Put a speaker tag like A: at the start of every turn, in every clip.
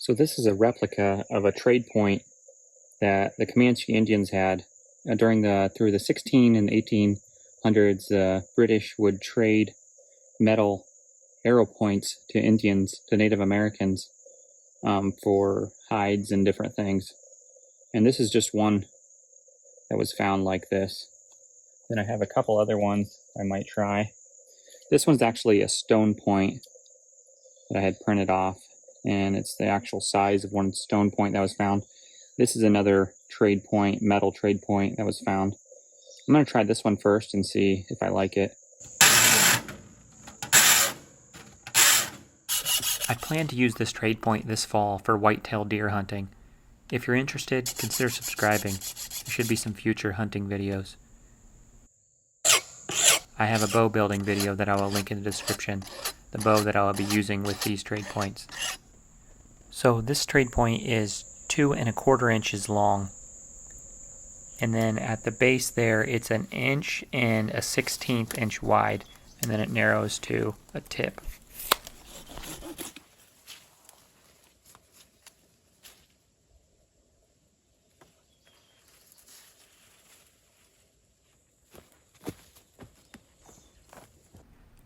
A: So this is a replica of a trade point that the Comanche Indians had through the 16 and 1800s. British would trade metal arrow points to Indians, to Native Americans, for hides and different things. And this is just one that was found like this. Then I have a couple other ones I might try. This one's actually a stone point that I had printed off, and it's the actual size of one stone point that was found. This is another trade point, metal trade point that was found. I'm going to try this one first and see if I like it.
B: I plan to use this trade point this fall for white-tailed deer hunting. If you're interested, consider subscribing. There should be some future hunting videos. I have a bow building video that I will link in the description, the bow that I will be using with these trade points. So this trade point is 2 1/4 inches long, and then at the base there it's 1 inch and a 1/16 inch wide, and then it narrows to a tip.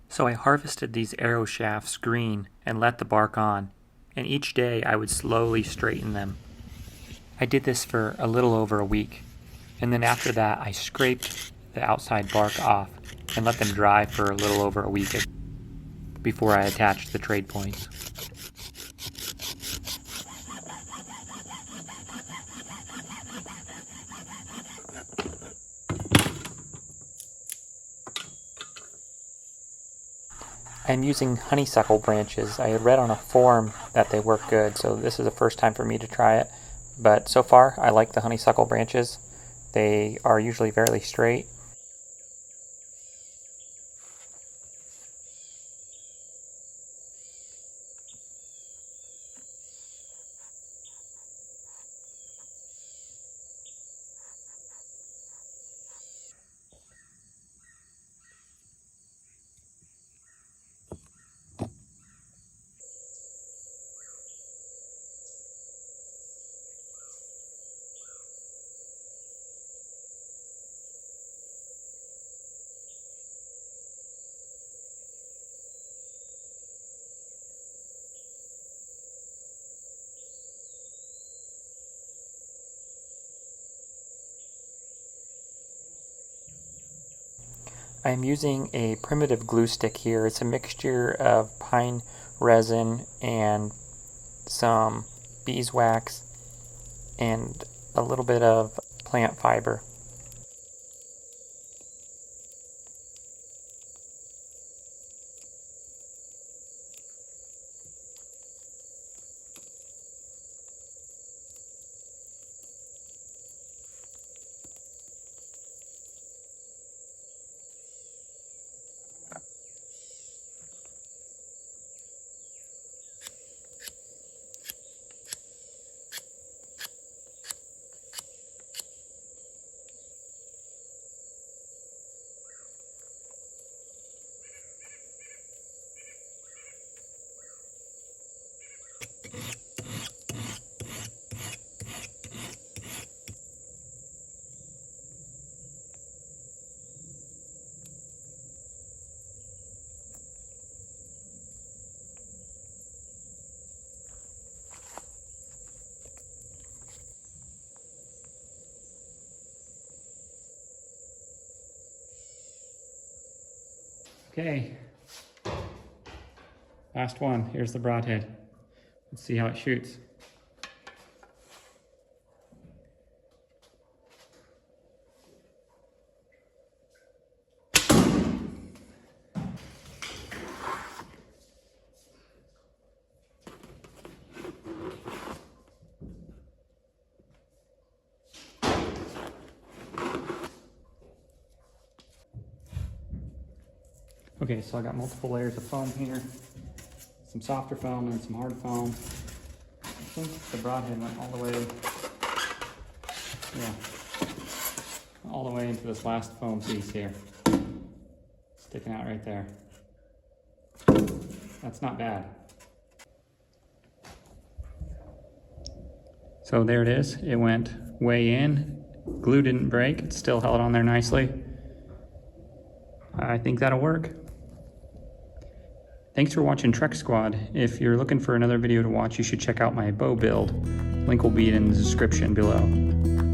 B: So I harvested these arrow shafts green and let the bark on, and each day I would slowly straighten them. I did this for a little over a week, and then after that I scraped the outside bark off and let them dry for a little over a week before I attached the trade points. I'm using honeysuckle branches. I had read on a forum that they work good, so this is the first time for me to try it. But so far, I like the honeysuckle branches. They are usually fairly straight. I'm using a primitive glue stick here. It's a mixture of pine resin and some beeswax and a little bit of plant fiber.
A: Okay, last one. Here's the Broadhead. Let's see how it shoots. Okay, so I got multiple layers of foam here, some softer foam and some hard foam. I think the Broadhead went all the way into this last foam piece here, sticking out right there. That's not bad. So there it is. It went way in. Glue didn't break. It still held on there nicely. I think that'll work. Thanks for watching TrekSquad. If you're looking for another video to watch, you should check out my bow build. Link will be in the description below.